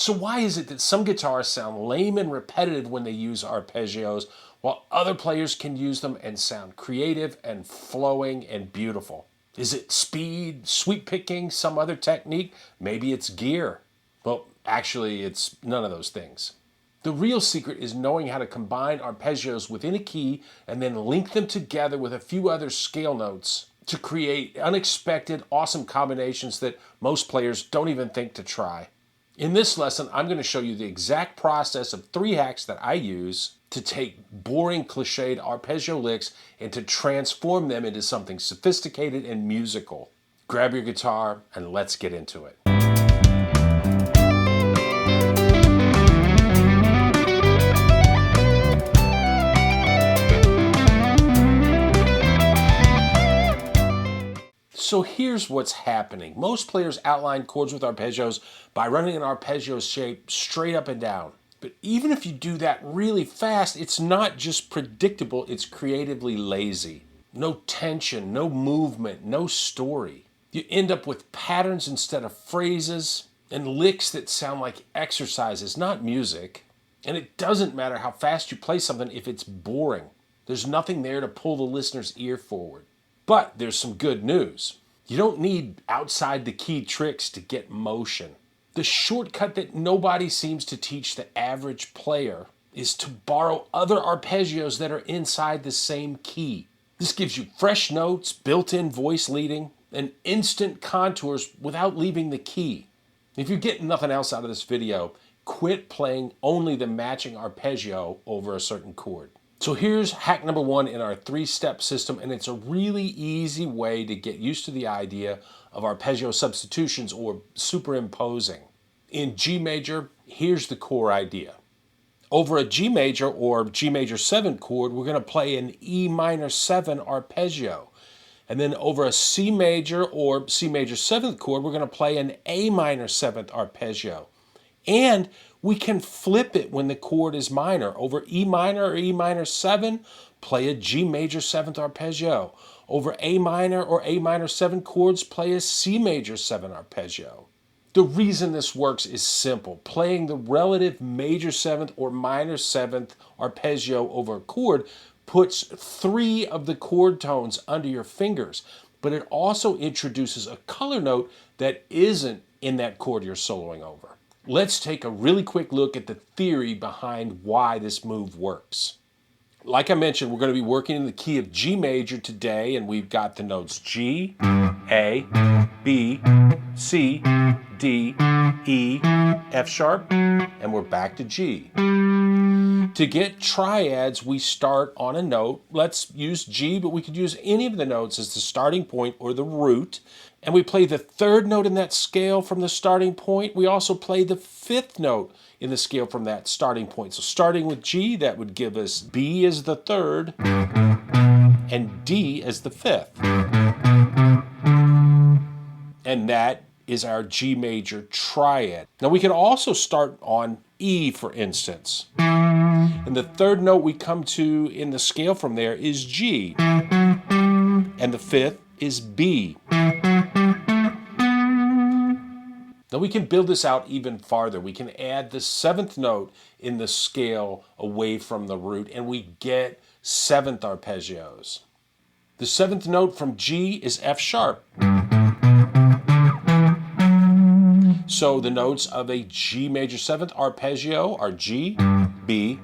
So why is it that some guitarists sound lame and repetitive when they use arpeggios, while other players can use them and sound creative and flowing and beautiful? Is it speed, sweep picking, some other technique? Maybe it's gear. Well, actually, it's none of those things. The real secret is knowing how to combine arpeggios within a key and then link them together with a few other scale notes to create unexpected, awesome combinations that most players don't even think to try. In this lesson, I'm going to show you the exact process of 3 hacks that I use to take boring, cliched arpeggio licks and to transform them into something sophisticated and musical. Grab your guitar and let's get into it. So here's what's happening. Most players outline chords with arpeggios by running an arpeggio shape straight up and down. But even if you do that really fast, it's not just predictable, it's creatively lazy. No tension, no movement, no story. You end up with patterns instead of phrases and licks that sound like exercises, not music. And it doesn't matter how fast you play something if it's boring. There's nothing there to pull the listener's ear forward. But there's some good news. You don't need outside the key tricks to get motion. The shortcut that nobody seems to teach the average player is to borrow other arpeggios that are inside the same key. This gives you fresh notes, built-in voice leading, and instant contours without leaving the key. If you're getting nothing else out of this video, quit playing only the matching arpeggio over a certain chord. So here's hack number 1 in our 3-step system, and it's a really easy way to get used to the idea of arpeggio substitutions or superimposing. In G major, here's the core idea. Over a G major or G major 7 chord, we're going to play an E minor 7 arpeggio. And then over a C major or C major 7th chord, we're going to play an A minor 7th arpeggio. And we can flip it when the chord is minor. Over E minor or E minor 7, play a G major 7th arpeggio. Over A minor or A minor 7 chords, play a C major 7 arpeggio. The reason this works is simple. Playing the relative major 7th or minor 7th arpeggio over a chord puts 3 of the chord tones under your fingers, but it also introduces a color note that isn't in that chord you're soloing over. Let's take a really quick look at the theory behind why this move works. Like I mentioned, we're going to be working in the key of G major today, and we've got the notes G, A, B, C, D, E, F sharp, and we're back to G. To get triads, we start on a note. Let's use G, but we could use any of the notes as the starting point or the root. And we play the 3rd note in that scale from the starting point. We also play the 5th note in the scale from that starting point. So starting with G, that would give us B as the 3rd and D as the 5th. And that is our G major triad. Now we can also start on E, for instance. And the 3rd note we come to in the scale from there is G. And the 5th is B. Now we can build this out even farther. We can add the 7th note in the scale away from the root, and we get 7th arpeggios. The 7th note from G is F sharp. So the notes of a G major 7th arpeggio are G, B,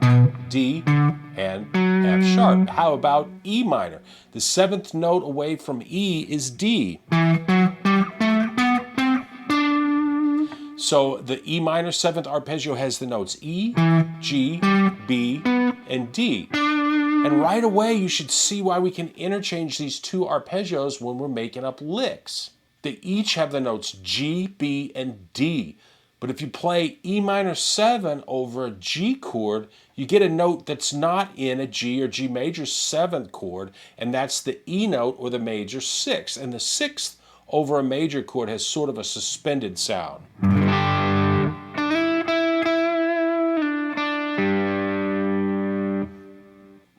D, and F sharp. How about E minor? The 7th note away from E is D. So the E minor 7th arpeggio has the notes E, G, B, and D. And right away you should see why we can interchange these 2 arpeggios when we're making up licks. They each have the notes G, B, and D. But if you play E minor 7 over a G chord, you get a note that's not in a G or G major 7th chord, and that's the E note or the major 6th. And the 6th over a major chord has sort of a suspended sound.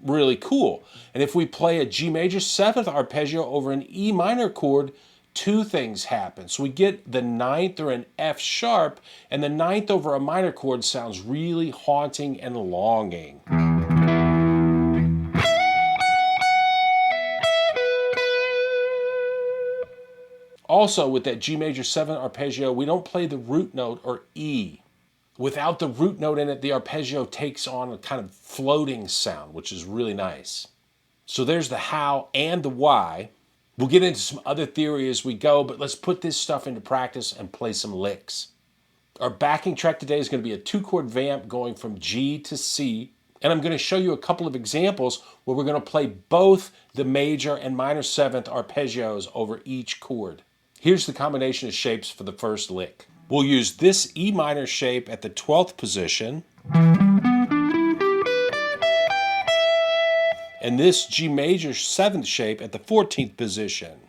Really cool. And if we play a G major 7th arpeggio over an E minor chord, two things happen. So we get the ninth or an F sharp, and the ninth over a minor chord sounds really haunting and longing. Also, with that G major 7 arpeggio, we don't play the root note or E. Without the root note in it, the arpeggio takes on a kind of floating sound, which is really nice. So there's the how and the why. We'll get into some other theory as we go, but let's put this stuff into practice and play some licks. Our backing track today is going to be a 2-chord vamp going from G to C. And I'm going to show you a couple of examples where we're going to play both the major and minor 7th arpeggios over each chord. Here's the combination of shapes for the first lick. We'll use this E minor shape at the 12th position, and this G major 7th shape at the 14th position.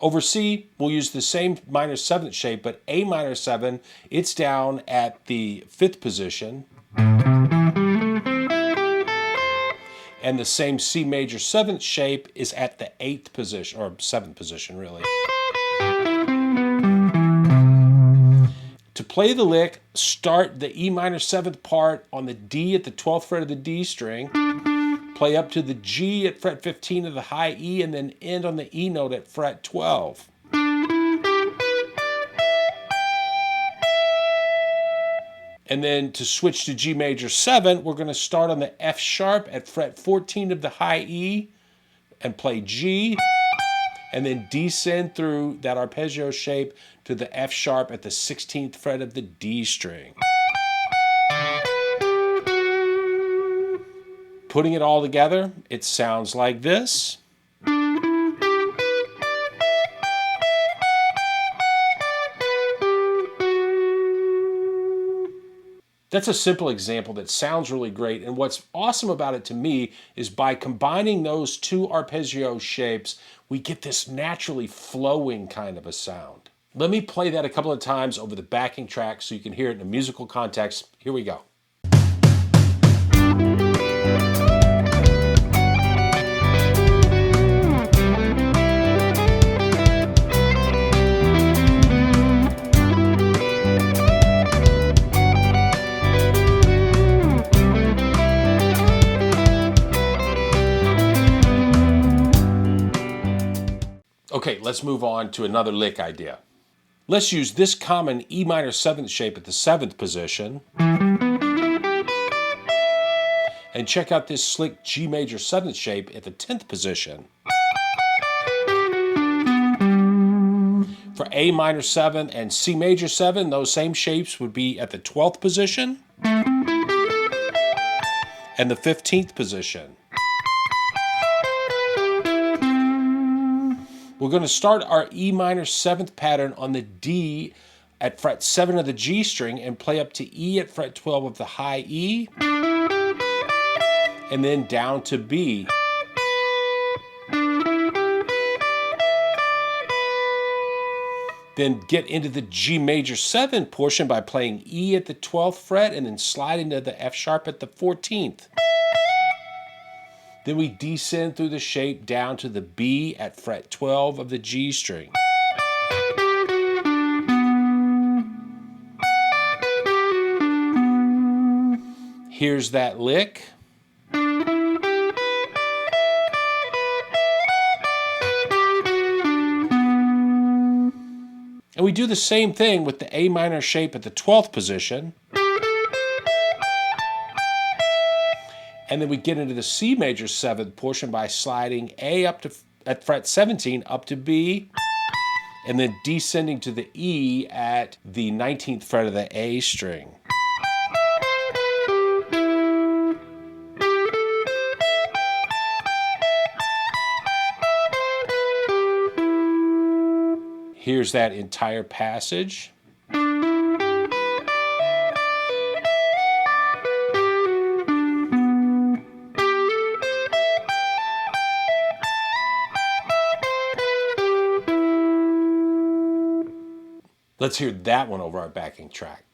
Over C, we'll use the same minor 7th shape, but A minor 7, it's down at the 5th position. And the same C major 7th shape is at the 8th position, or 7th position really. To play the lick, start the E minor 7th part on the D at the 12th fret of the D string, play up to the G at fret 15 of the high E, and then end on the E note at fret 12. And then to switch to G major 7, we're going to start on the F sharp at fret 14 of the high E and play G, and then descend through that arpeggio shape to the F sharp at the 16th fret of the D string. Putting it all together, it sounds like this. That's a simple example that sounds really great, and what's awesome about it to me is by combining those two arpeggio shapes, we get this naturally flowing kind of a sound. Let me play that a couple of times over the backing track so you can hear it in a musical context. Here we go. Okay, let's move on to another lick idea. Let's use this common E minor 7th shape at the 7th position. And check out this slick G major 7th shape at the 10th position. For A minor 7 and C major 7, those same shapes would be at the 12th position and the 15th position. We're going to start our E minor 7th pattern on the D at fret 7 of the G string and play up to E at fret 12 of the high E, and then down to B. Then get into the G major 7 portion by playing E at the 12th fret and then slide into the F sharp at the 14th. Then we descend through the shape down to the B at fret 12 of the G string. Here's that lick. And we do the same thing with the A minor shape at the 12th position. And then we get into the C major 7th portion by sliding A up to at fret 17 up to B, and then descending to the E at the 19th fret of the A string. Here's that entire passage. Let's hear that one over our backing track.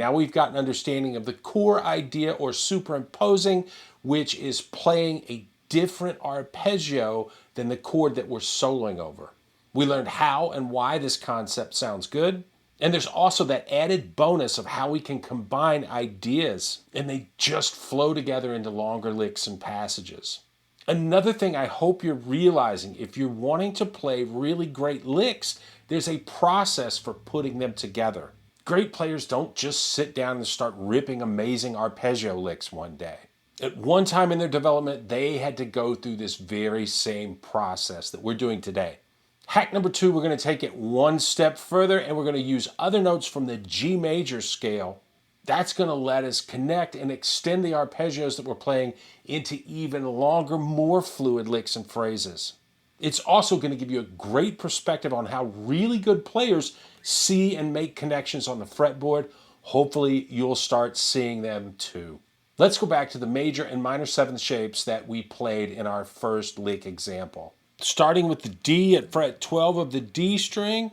Now we've got an understanding of the core idea or superimposing, which is playing a different arpeggio than the chord that we're soloing over. We learned how and why this concept sounds good. And there's also that added bonus of how we can combine ideas and they just flow together into longer licks and passages. Another thing I hope you're realizing, if you're wanting to play really great licks, there's a process for putting them together. Great players don't just sit down and start ripping amazing arpeggio licks one day. At one time in their development, they had to go through this very same process that we're doing today. Hack number 2, we're going to take it one step further and we're going to use other notes from the G major scale. That's going to let us connect and extend the arpeggios that we're playing into even longer, more fluid licks and phrases. It's also going to give you a great perspective on how really good players see and make connections on the fretboard. Hopefully you'll start seeing them too. Let's go back to the major and minor 7th shapes that we played in our first lick example. Starting with the D at fret 12 of the D string,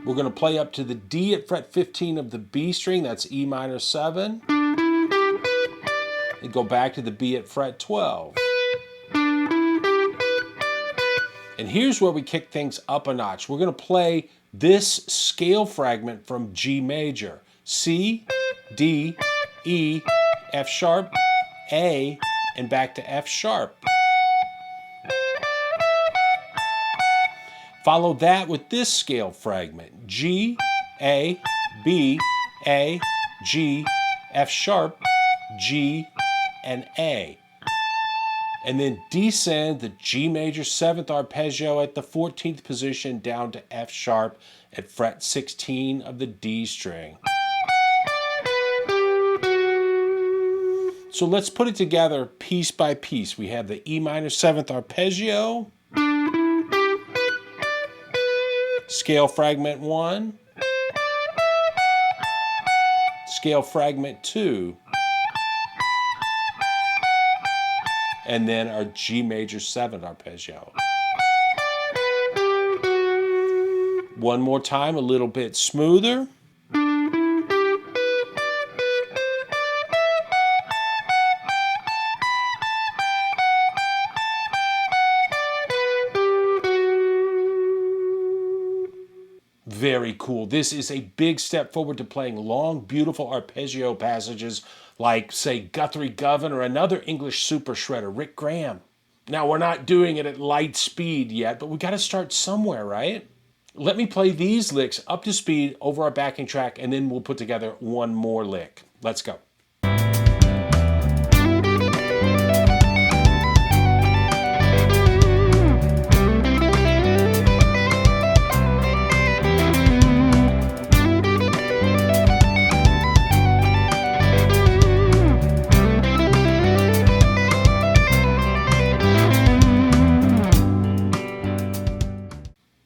we're going to play up to the D at fret 15 of the B string, that's E minor 7, and go back to the B at fret 12. And here's where we kick things up a notch. We're going to play this scale fragment from G major. C, D, E, F sharp, A, and back to F sharp. Follow that with this scale fragment. G, A, B, A, G, F sharp, G, and A. And then descend the G major 7th arpeggio at the 14th position down to F sharp at fret 16 of the D string. So let's put it together piece by piece. We have the E minor 7th arpeggio, scale fragment 1, scale fragment 2, and then our G major 7th arpeggio. One more time, a little bit smoother. Very cool. This is a big step forward to playing long, beautiful arpeggio passages like, say, Guthrie Govan or another English super shredder, Rick Graham. Now, we're not doing it at light speed yet, but we got to start somewhere, right? Let me play these licks up to speed over our backing track, and then we'll put together one more lick. Let's go.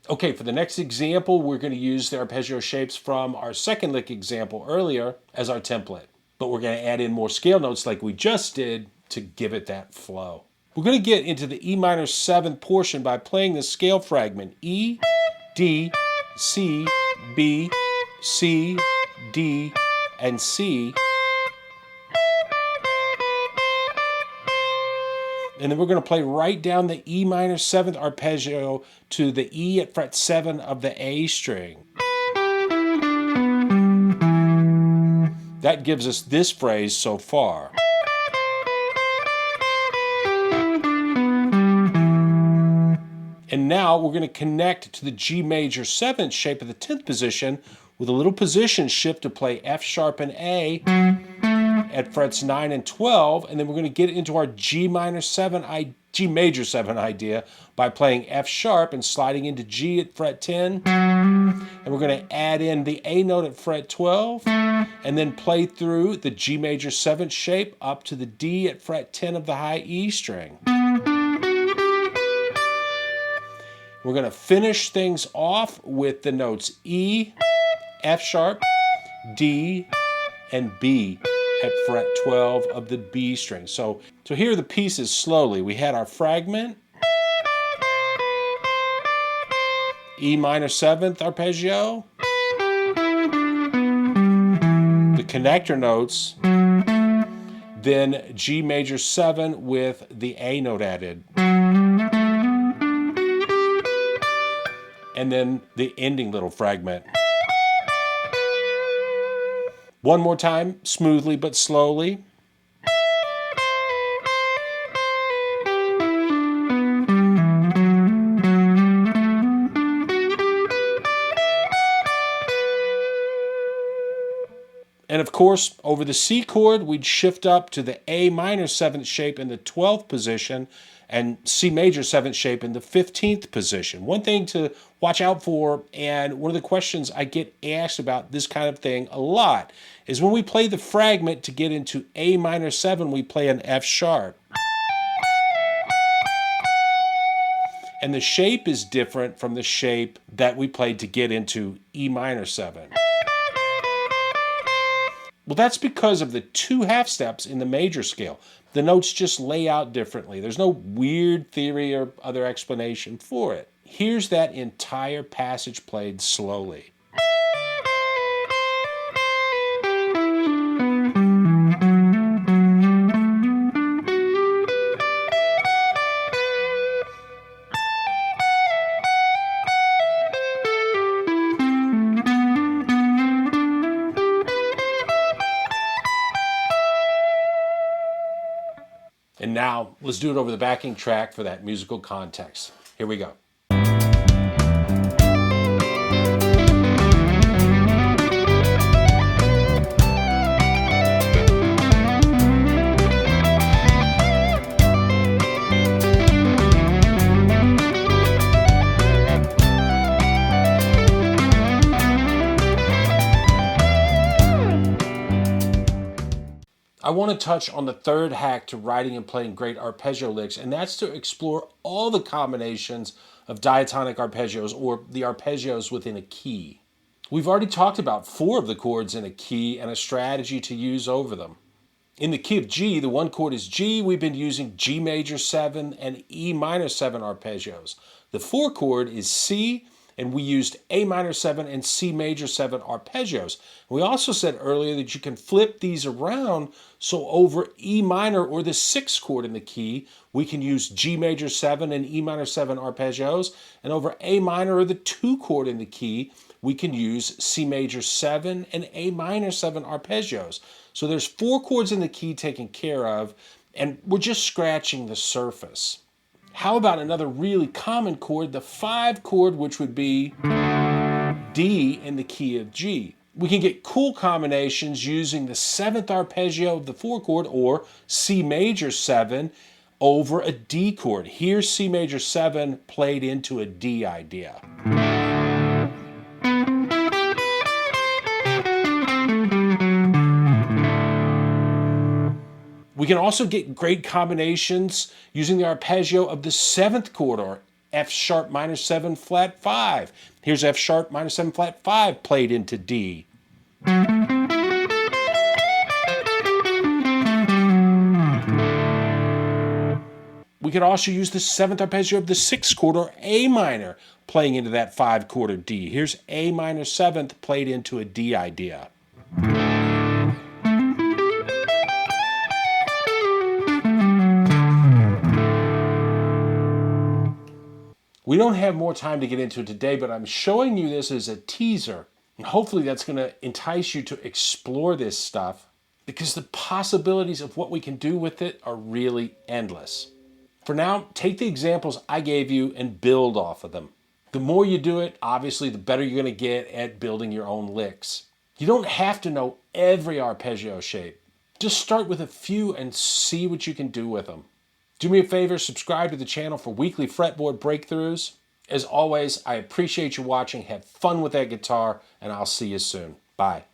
Okay, for the next example, we're going to use the arpeggio shapes from our second lick example earlier as our template. But we're going to add in more scale notes like we just did to give it that flow. We're going to get into the E minor 7th portion by playing the scale fragment E, D, C, B, C, D, and C. And then we're going to play right down the E minor 7th arpeggio to the E at fret 7 of the A string. That gives us this phrase so far. And now we're going to connect to the G major 7th shape of the 10th position with a little position shift to play F sharp and A at frets 9 and 12, and then we're going to get into our G major 7 idea by playing F sharp and sliding into G at fret 10, and we're going to add in the A note at fret 12, and then play through the G major 7th shape up to the D at fret 10 of the high E string. We're going to finish things off with the notes E, F sharp, D, and B at fret 12 of the B string. So here are the pieces slowly. We had our fragment, E minor 7th arpeggio, the connector notes, then G major 7 with the A note added, and then the ending little fragment. One more time, smoothly but slowly. And of course, over the C chord, we'd shift up to the A minor 7th shape in the 12th position and C major 7th shape in the 15th position. One thing to watch out for, and one of the questions I get asked about this kind of thing a lot, is when we play the fragment to get into A minor 7, we play an F sharp. And the shape is different from the shape that we played to get into E minor 7. Well, that's because of the 2 half steps in the major scale. The notes just lay out differently. There's no weird theory or other explanation for it. Here's that entire passage played slowly. And now, let's do it over the backing track for that musical context. Here we go. I want to touch on the third hack to writing and playing great arpeggio licks, and that's to explore all the combinations of diatonic arpeggios, or the arpeggios within a key. We've already talked about 4 of the chords in a key and a strategy to use over them. In the key of G, the one chord is G. We've been using G major 7 and E minor 7 arpeggios. The 4 chord is C, and we used A minor 7 and C major 7 arpeggios. We also said earlier that you can flip these around, so over E minor, or the 6th chord in the key, we can use G major 7 and E minor 7 arpeggios, and over A minor, or the 2 chord in the key, we can use C major 7 and A minor 7 arpeggios. So there's 4 chords in the key taken care of, and we're just scratching the surface. How about another really common chord, the 5 chord, which would be D in the key of G. We can get cool combinations using the 7th arpeggio of the 4 chord, or C major 7 over a D chord. Here's C major 7 played into a D idea. We can also get great combinations using the arpeggio of the 7th chord, or F sharp minor 7 flat 5. Here's F sharp minor 7 flat 5 played into D. We could also use the 7th arpeggio of the 6th chord, or A minor, playing into that 5 chord of D. Here's A minor 7th played into a D idea. We don't have more time to get into it today, but I'm showing you this as a teaser. And hopefully that's going to entice you to explore this stuff, because the possibilities of what we can do with it are really endless. For now, take the examples I gave you and build off of them. The more you do it, obviously, the better you're going to get at building your own licks. You don't have to know every arpeggio shape. Just start with a few and see what you can do with them. Do me a favor, subscribe to the channel for weekly fretboard breakthroughs. As always, I appreciate you watching. Have fun with that guitar, and I'll see you soon. Bye.